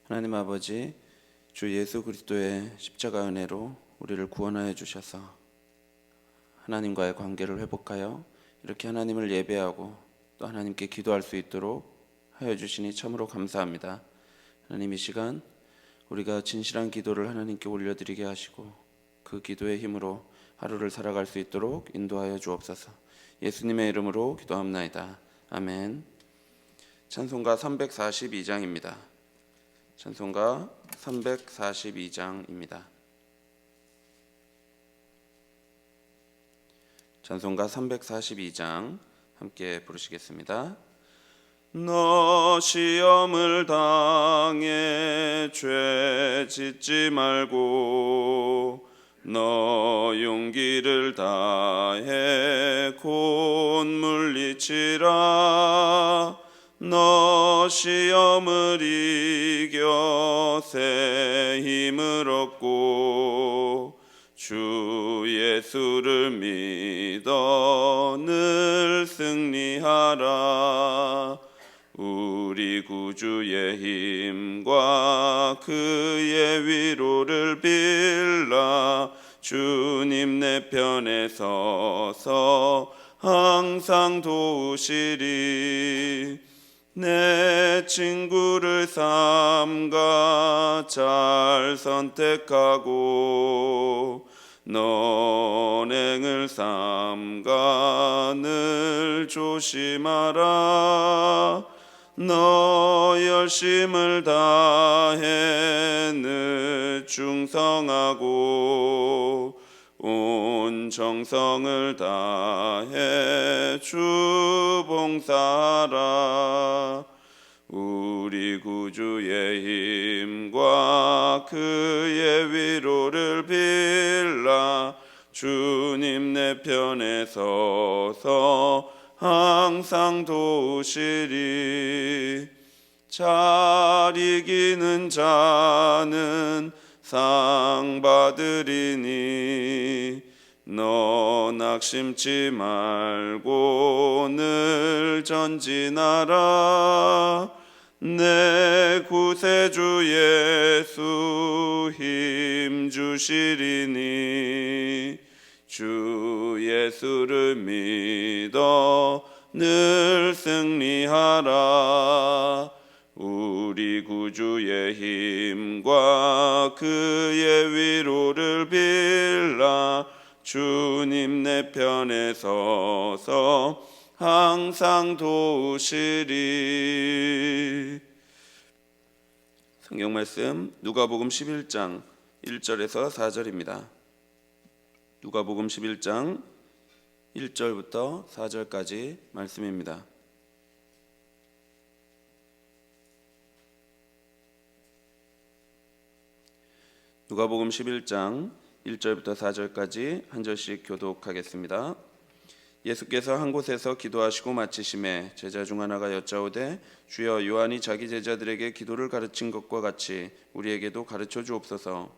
하나님 아버지, 주 예수 그리스도의 십자가 은혜로 우리를 구원하여 주셔서 하나님과의 관계를 회복하여 이렇게 하나님을 예배하고 또 하나님께 기도할 수 있도록 하여 주시니 참으로 감사합니다. 하나님, 이 시간 우리가 진실한 기도를 하나님께 올려드리게 하시고 그 기도의 힘으로 하루를 살아갈 수 있도록 인도하여 주옵소서. 예수님의 이름으로 기도합나이다. 아멘. 찬송가 342장입니다. 찬송가 342장입니다. 찬송가 342장 함께 부르시겠습니다. 너 시험을 당해 죄 짓지 말고 너 용기를 다해 곧 물리치라. 너 시험을 이겨 새 힘을 얻고 주 예수를 믿어 늘 승리하라. 우리 구주의 힘과 그의 위로를 빌라. 주님 내 편에 서서 항상 도우시리. 내 친구를 삼가 잘 선택하고 너행을 삼가 늘 조심하라. 너 열심을 다해 늘 충성하고 온 정성을 다해 주 봉사하라. 우리 구주의 힘과 그의 위로를 빌라. 주님 내 편에 서서 항상 도우시리. 잘 이기는 자는 상 받으리니 너 낙심치 말고 늘 전진하라. 내 구세주 예수 힘 주시리니 주 예수를 믿어 늘 승리하라. 우리 구주의 힘과 그의 위로를 빌라. 주님 내 편에 서서 항상 도우시리. 성경 말씀 누가복음 11장 1절에서 4절입니다. 누가복음 11장 1절부터 4절까지 말씀입니다. 누가복음 11장 1절부터 4절까지 한 절씩 교독하겠습니다. 예수께서 한 곳에서 기도하시고 마치심에 제자 중 하나가 여짜오되 주여, 요한이 자기 제자들에게 기도를 가르친 것과 같이 우리에게도 가르쳐 주옵소서.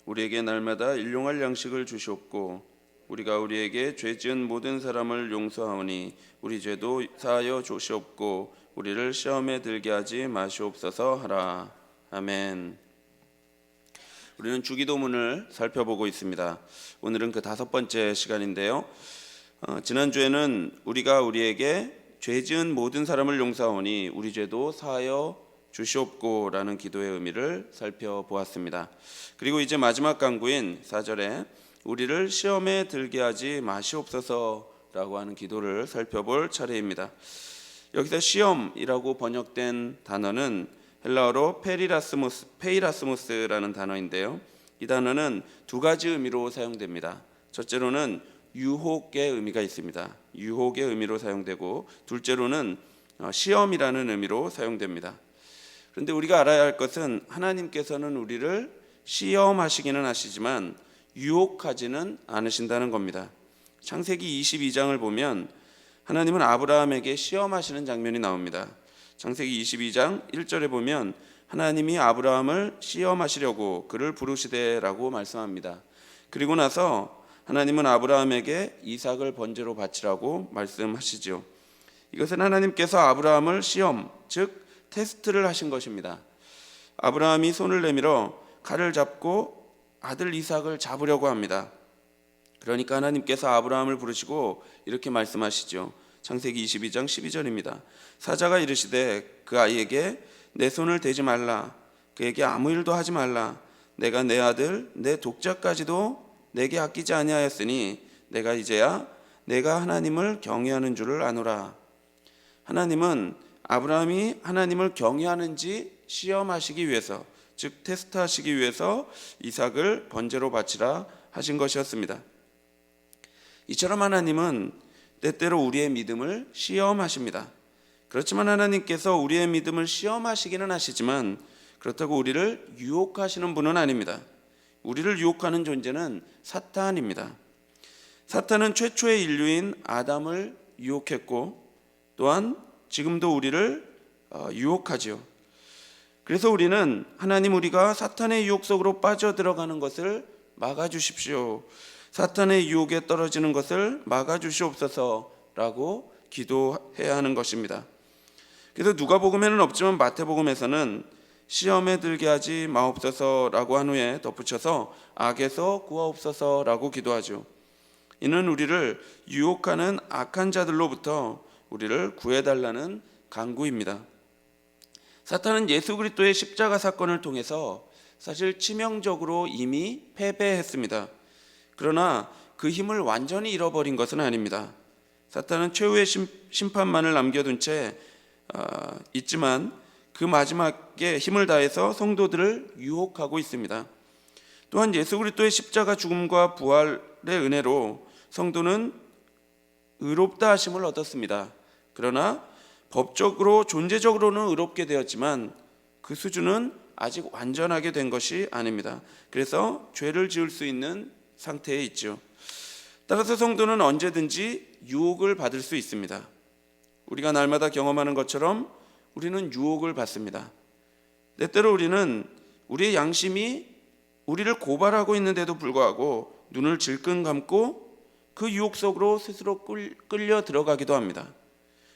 우리에게 날마다 일용할 양식을 주시옵고 우리가 우리에게 죄 지은 모든 사람을 용서하오니 우리 죄도 사하여 주시옵고 우리를 시험에 들게 하지 마시옵소서 하라. 아멘. 우리는 주기도문을 살펴보고 있습니다. 오늘은 그 5번째 시간인데요. 지난주에는 우리가 우리에게 죄 지은 모든 사람을 용서하오니 우리 죄도 사하여 주시옵고 라는 기도의 의미를 살펴보았습니다. 그리고 이제 마지막 강구인 4절에 우리를 시험에 들게 하지 마시옵소서라고 하는 기도를 살펴볼 차례입니다. 여기서 시험이라고 번역된 단어는 헬라어로 페이라스무스라는 단어인데요. 이 단어는 두 가지 의미로 사용됩니다. 첫째로는 유혹의 의미가 있습니다. 유혹의 의미로 사용되고 둘째로는 시험이라는 의미로 사용됩니다. 그런데 우리가 알아야 할 것은 하나님께서는 우리를 시험하시기는 하시지만 유혹하지는 않으신다는 겁니다. 창세기 22장을 보면 하나님은 아브라함에게 시험하시는 장면이 나옵니다. 창세기 22장 1절에 보면 하나님이 아브라함을 시험하시려고 그를 부르시되라고 말씀합니다. 그리고 나서 하나님은 아브라함에게 이삭을 번제로 바치라고 말씀하시죠. 이것은 하나님께서 아브라함을 시험, 즉 테스트를 하신 것입니다. 아브라함이 손을 내밀어 칼을 잡고 아들 이삭을 잡으려고 합니다. 그러니까 하나님께서 아브라함을 부르시고 이렇게 말씀하시죠. 창세기 22장 12절입니다. 사자가 이르시되 그 아이에게 내 손을 대지 말라, 그에게 아무 일도 하지 말라. 내가 내 아들 내 독자까지도 내게 아끼지 아니하였으니 내가 이제야 내가 하나님을 경외하는 줄을 아노라. 하나님은 아브라함이 하나님을 경외하는지 시험하시기 위해서, 즉 테스트하시기 위해서 이삭을 번제로 바치라 하신 것이었습니다. 이처럼 하나님은 때때로 우리의 믿음을 시험하십니다. 그렇지만 하나님께서 우리의 믿음을 시험하시기는 하시지만 그렇다고 우리를 유혹하시는 분은 아닙니다. 우리를 유혹하는 존재는 사탄입니다. 사탄은 최초의 인류인 아담을 유혹했고 또한 지금도 우리를 유혹하지요. 그래서 우리는 하나님, 우리가 사탄의 유혹 속으로 빠져들어가는 것을 막아주십시오, 사탄의 유혹에 떨어지는 것을 막아주시옵소서라고 기도해야 하는 것입니다. 그래서 누가복음에는 없지만 마태복음에서는 시험에 들게 하지 마옵소서라고 한 후에 덧붙여서 악에서 구하옵소서라고 기도하죠. 이는 우리를 유혹하는 악한 자들로부터 우리를 구해달라는 간구입니다. 사탄은 예수 그리스도의 십자가 사건을 통해서 사실 치명적으로 이미 패배했습니다. 그러나 그 힘을 완전히 잃어버린 것은 아닙니다. 사탄은 최후의 심판만을 남겨둔 채 있지만 그 마지막에 힘을 다해서 성도들을 유혹하고 있습니다. 또한 예수 그리스도의 십자가 죽음과 부활의 은혜로 성도는 의롭다 하심을 얻었습니다. 그러나 법적으로 존재적으로는 의롭게 되었지만 그 수준은 아직 완전하게 된 것이 아닙니다. 그래서 죄를 지을 수 있는 상태에 있죠. 따라서 성도는 언제든지 유혹을 받을 수 있습니다. 우리가 날마다 경험하는 것처럼 우리는 유혹을 받습니다. 때때로 우리는 우리의 양심이 우리를 고발하고 있는데도 불구하고 눈을 질끈 감고 그 유혹 속으로 스스로 끌려 들어가기도 합니다.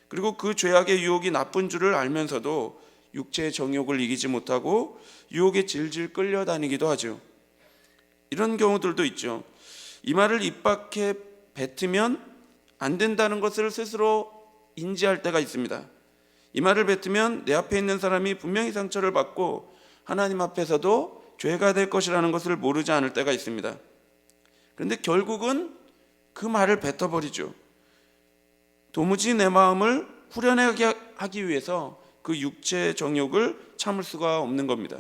그리고 그 죄악의 유혹이 나쁜 줄을 알면서도 육체의 정욕을 이기지 못하고 유혹에 질질 끌려다니기도 하죠. 이런 경우들도 있죠. 이 말을 입 밖에 뱉으면 안 된다는 것을 스스로 인지할 때가 있습니다. 이 말을 뱉으면 내 앞에 있는 사람이 분명히 상처를 받고 하나님 앞에서도 죄가 될 것이라는 것을 모르지 않을 때가 있습니다. 그런데 결국은 그 말을 뱉어버리죠. 도무지 내 마음을 후련하게 하기 위해서 그 육체의 정욕을 참을 수가 없는 겁니다.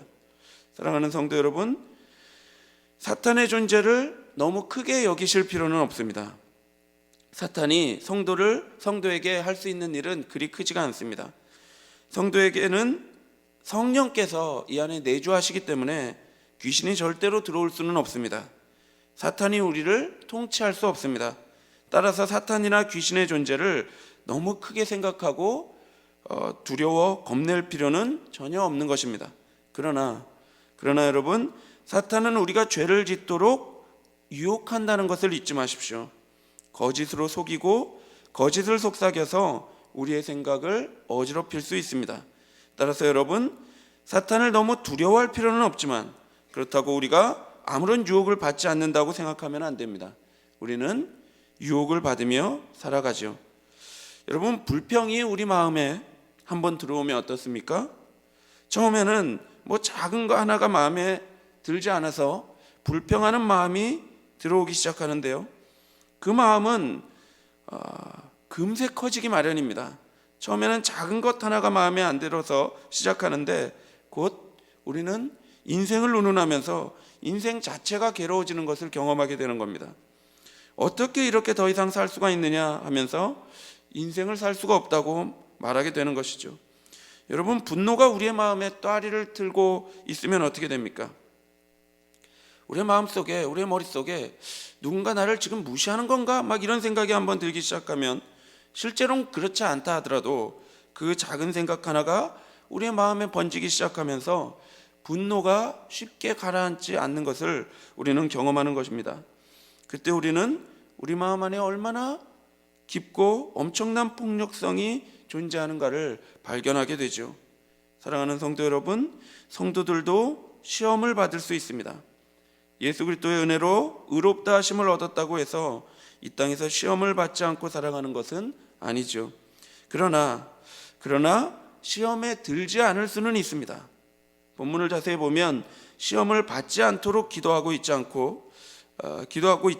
사랑하는 성도 여러분, 사탄의 존재를 너무 크게 여기실 필요는 없습니다. 사탄이 성도에게 할 수 있는 일은 그리 크지가 않습니다. 성도에게는 성령께서 이 안에 내주하시기 때문에 귀신이 절대로 들어올 수는 없습니다. 사탄이 우리를 통치할 수 없습니다. 따라서 사탄이나 귀신의 존재를 너무 크게 생각하고 두려워 겁낼 필요는 전혀 없는 것입니다. 그러나 여러분, 사탄은 우리가 죄를 짓도록 유혹한다는 것을 잊지 마십시오. 거짓으로 속이고 거짓을 속삭여서 우리의 생각을 어지럽힐 수 있습니다. 따라서 여러분, 사탄을 너무 두려워할 필요는 없지만 그렇다고 우리가 아무런 유혹을 받지 않는다고 생각하면 안 됩니다. 우리는 유혹을 받으며 살아가죠. 여러분, 불평이 우리 마음에 한번 들어오면 어떻습니까? 처음에는 작은 거 하나가 마음에 들지 않아서 불평하는 마음이 들어오기 시작하는데요. 그 마음은 금세 커지기 마련입니다. 처음에는 작은 것 하나가 마음에 안 들어서 시작하는데 곧 우리는 인생을 운운하면서 인생 자체가 괴로워지는 것을 경험하게 되는 겁니다. 어떻게 이렇게 더 이상 살 수가 있느냐 하면서 인생을 살 수가 없다고 말하게 되는 것이죠. 여러분, 분노가 우리의 마음에 또아리를 틀고 있으면 어떻게 됩니까? 우리의 마음속에, 우리의 머릿속에 누군가 나를 지금 무시하는 건가? 이런 생각이 한번 들기 시작하면 실제로는 그렇지 않다 하더라도 그 작은 생각 하나가 우리의 마음에 번지기 시작하면서 분노가 쉽게 가라앉지 않는 것을 우리는 경험하는 것입니다. 그때 우리는 우리 마음 안에 얼마나 깊고 엄청난 폭력성이 존재하는가를 발견하게 되죠. 사랑하는 성도 여러분, 성도들도 시험을 받을 수 있습니다. 예수 그리스도의 은혜로 의롭다 하심을 얻었다고 해서 이 땅에서 시험을 받지 않고 살아가는 것은 아니죠. 그러나 시험에 들지 않을 수는 있습니다. 본문을 자세히 보면 시험을 받지 않도록 기도하고 있지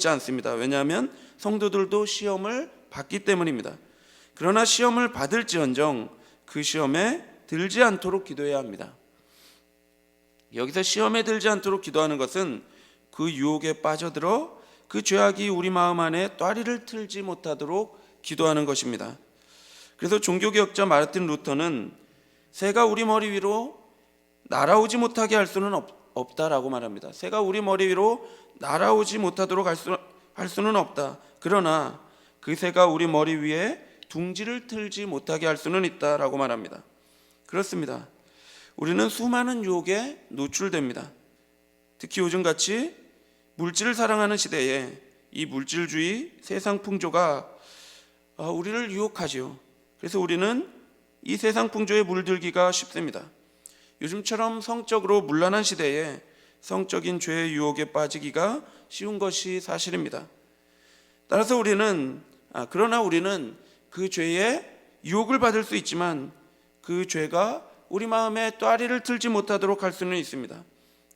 않습니다. 왜냐하면 성도들도 시험을 받기 때문입니다. 그러나 시험을 받을지언정 그 시험에 들지 않도록 기도해야 합니다. 여기서 시험에 들지 않도록 기도하는 것은 그 유혹에 빠져들어 그 죄악이 우리 마음 안에 또아리를 틀지 못하도록 기도하는 것입니다. 그래서 종교개혁자 마르틴 루터는 새가 우리 머리 위로 날아오지 못하게 할 수는 없다라고 말합니다. 새가 우리 머리 위로 날아오지 못하도록 할 수는 없다. 그러나 그 새가 우리 머리 위에 둥지를 틀지 못하게 할 수는 있다라고 말합니다. 그렇습니다. 우리는 수많은 유혹에 노출됩니다. 특히 요즘같이 물질을 사랑하는 시대에 이 물질주의, 세상 풍조가 우리를 유혹하죠. 그래서 우리는 이 세상 풍조에 물들기가 쉽습니다. 요즘처럼 성적으로 문란한 시대에 성적인 죄의 유혹에 빠지기가 쉬운 것이 사실입니다. 따라서 그러나 우리는 그 죄에 유혹을 받을 수 있지만 그 죄가 우리 마음에 또아리를 틀지 못하도록 할 수는 있습니다.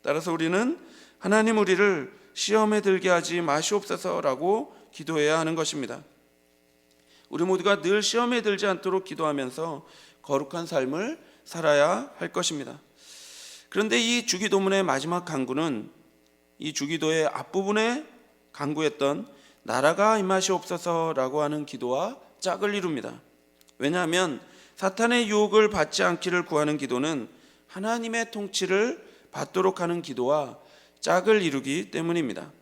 따라서 우리는 하나님 우리를 시험에 들게 하지 마시옵소서라고 기도해야 하는 것입니다. 우리 모두가 늘 시험에 들지 않도록 기도하면서 거룩한 삶을 살아야 할 것입니다. 그런데 이 주기도문의 마지막 간구는 이 주기도의 앞부분에 간구했던 나라가 임하시옵소서라고 하는 기도와 짝을 이룹니다. 왜냐하면 사탄의 유혹을 받지 않기를 구하는 기도는 하나님의 통치를 받도록 하는 기도와 짝을 이루기 때문입니다.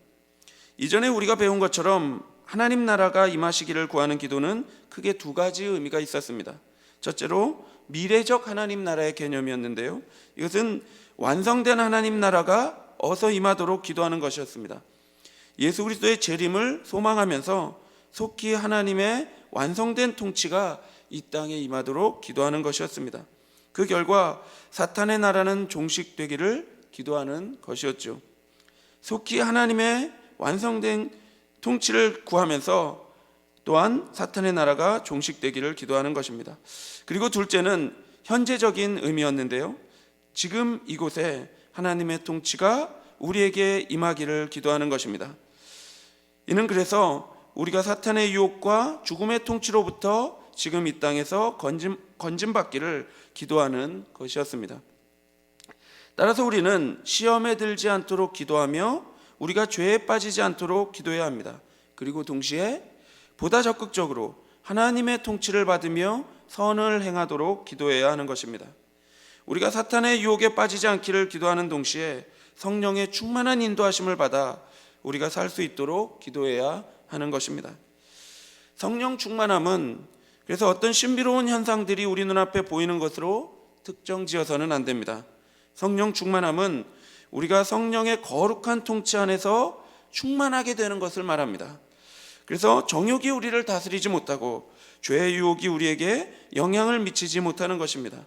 이전에 우리가 배운 것처럼 하나님 나라가 임하시기를 구하는 기도는 크게 두 가지 의미가 있었습니다. 첫째로 미래적 하나님 나라의 개념이었는데요, 이것은 완성된 하나님 나라가 어서 임하도록 기도하는 것이었습니다. 예수 그리스도의 재림을 소망하면서 속히 하나님의 완성된 통치가 이 땅에 임하도록 기도하는 것이었습니다. 그 결과 사탄의 나라는 종식되기를 기도하는 것이었죠. 속히 하나님의 완성된 통치를 구하면서 또한 사탄의 나라가 종식되기를 기도하는 것입니다. 그리고 둘째는 현재적인 의미였는데요, 지금 이곳에 하나님의 통치가 우리에게 임하기를 기도하는 것입니다. 이는 그래서 우리가 사탄의 유혹과 죽음의 통치로부터 지금 이 땅에서 건짐받기를 기도하는 것이었습니다. 따라서 우리는 시험에 들지 않도록 기도하며 우리가 죄에 빠지지 않도록 기도해야 합니다. 그리고 동시에 보다 적극적으로 하나님의 통치를 받으며 선을 행하도록 기도해야 하는 것입니다. 우리가 사탄의 유혹에 빠지지 않기를 기도하는 동시에 성령의 충만한 인도하심을 받아 우리가 살 수 있도록 기도해야 하는 것입니다. 성령 충만함은 그래서 어떤 신비로운 현상들이 우리 눈앞에 보이는 것으로 특정지어서는 안 됩니다. 성령 충만함은 우리가 성령의 거룩한 통치 안에서 충만하게 되는 것을 말합니다. 그래서 정욕이 우리를 다스리지 못하고 죄의 유혹이 우리에게 영향을 미치지 못하는 것입니다.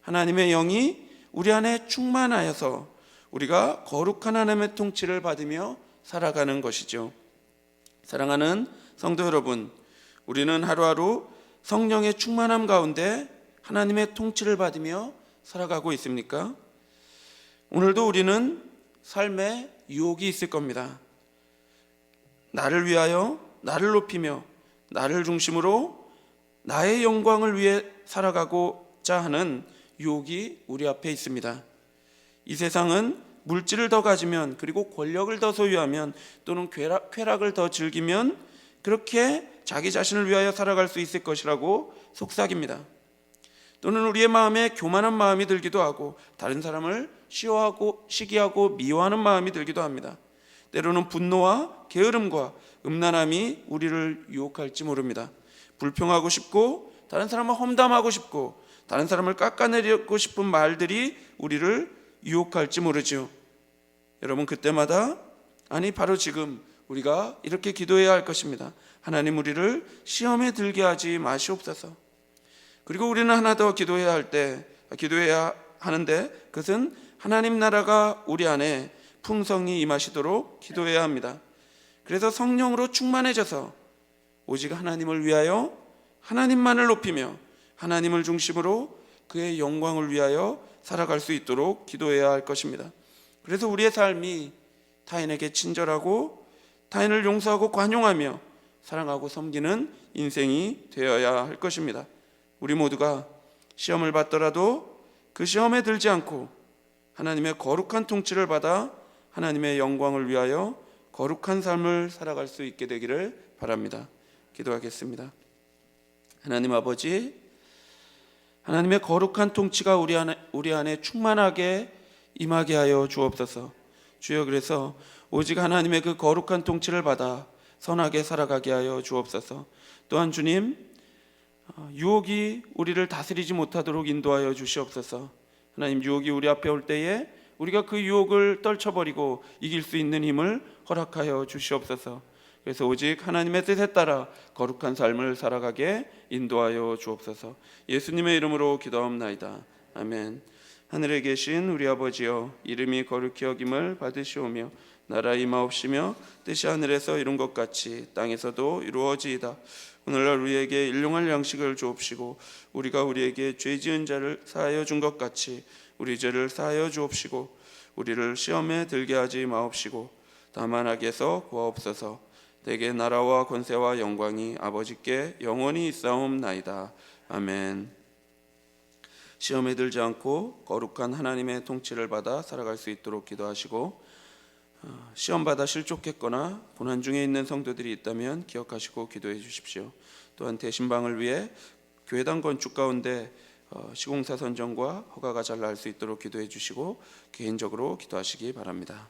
하나님의 영이 우리 안에 충만하여서 우리가 거룩한 하나님의 통치를 받으며 살아가는 것이죠. 사랑하는 성도 여러분, 우리는 하루하루 성령의 충만함 가운데 하나님의 통치를 받으며 살아가고 있습니까? 오늘도 우리는 삶에 유혹이 있을 겁니다. 나를 위하여 나를 높이며 나를 중심으로 나의 영광을 위해 살아가고자 하는 유혹이 우리 앞에 있습니다. 이 세상은 물질을 더 가지면, 그리고 권력을 더 소유하면, 또는 쾌락을 더 즐기면 그렇게 자기 자신을 위하여 살아갈 수 있을 것이라고 속삭입니다. 또는 우리의 마음에 교만한 마음이 들기도 하고 다른 사람을 시기하고 미워하는 마음이 들기도 합니다. 때로는 분노와 게으름과 음란함이 우리를 유혹할지 모릅니다. 불평하고 싶고 다른 사람을 험담하고 싶고 다른 사람을 깎아내리고 싶은 말들이 우리를 유혹할지 모르죠. 여러분, 그때마다 바로 지금 우리가 이렇게 기도해야 할 것입니다. 하나님, 우리를 시험에 들게 하지 마시옵소서. 그리고 우리는 하나 더 기도해야 하는데, 그것은 하나님 나라가 우리 안에 풍성히 임하시도록 기도해야 합니다. 그래서 성령으로 충만해져서 오직 하나님을 위하여 하나님만을 높이며 하나님을 중심으로 그의 영광을 위하여 살아갈 수 있도록 기도해야 할 것입니다. 그래서 우리의 삶이 타인에게 친절하고 타인을 용서하고 관용하며 사랑하고 섬기는 인생이 되어야 할 것입니다. 우리 모두가 시험을 받더라도 그 시험에 들지 않고 하나님의 거룩한 통치를 받아 하나님의 영광을 위하여 거룩한 삶을 살아갈 수 있게 되기를 바랍니다. 기도하겠습니다. 하나님 아버지, 하나님의 거룩한 통치가 우리 안에 충만하게 임하게 하여 주옵소서. 주여, 그래서 오직 하나님의 그 거룩한 통치를 받아 선하게 살아가게 하여 주옵소서. 또한 주님, 유혹이 우리를 다스리지 못하도록 인도하여 주시옵소서. 하나님, 유혹이 우리 앞에 올 때에 우리가 그 유혹을 떨쳐버리고 이길 수 있는 힘을 허락하여 주시옵소서. 그래서 오직 하나님의 뜻에 따라 거룩한 삶을 살아가게 인도하여 주옵소서. 예수님의 이름으로 기도하옵나이다. 아멘. 하늘에 계신 우리 아버지여, 이름이 거룩히 여김을 받으시오며 나라 임하옵시며 뜻이 하늘에서 이룬 것 같이 땅에서도 이루어지이다. 오늘날 우리에게 일용할 양식을 주옵시고 우리가 우리에게 죄 지은 자를 사하여 준 것 같이 우리 죄를 사하여 주옵시고 우리를 시험에 들게 하지 마옵시고 다만 악에서 구하옵소서. 대개 나라와 권세와 영광이 아버지께 영원히 있사옵나이다. 아멘. 시험에 들지 않고 거룩한 하나님의 통치를 받아 살아갈 수 있도록 기도하시고, 시험 받아 실족했거나 고난 중에 있는 성도들이 있다면 기억하시고 기도해 주십시오. 또한 대신방을 위해 교회당 건축 가운데 시공사 선정과 허가가 잘 날 수 있도록 기도해 주시고 개인적으로 기도하시기 바랍니다.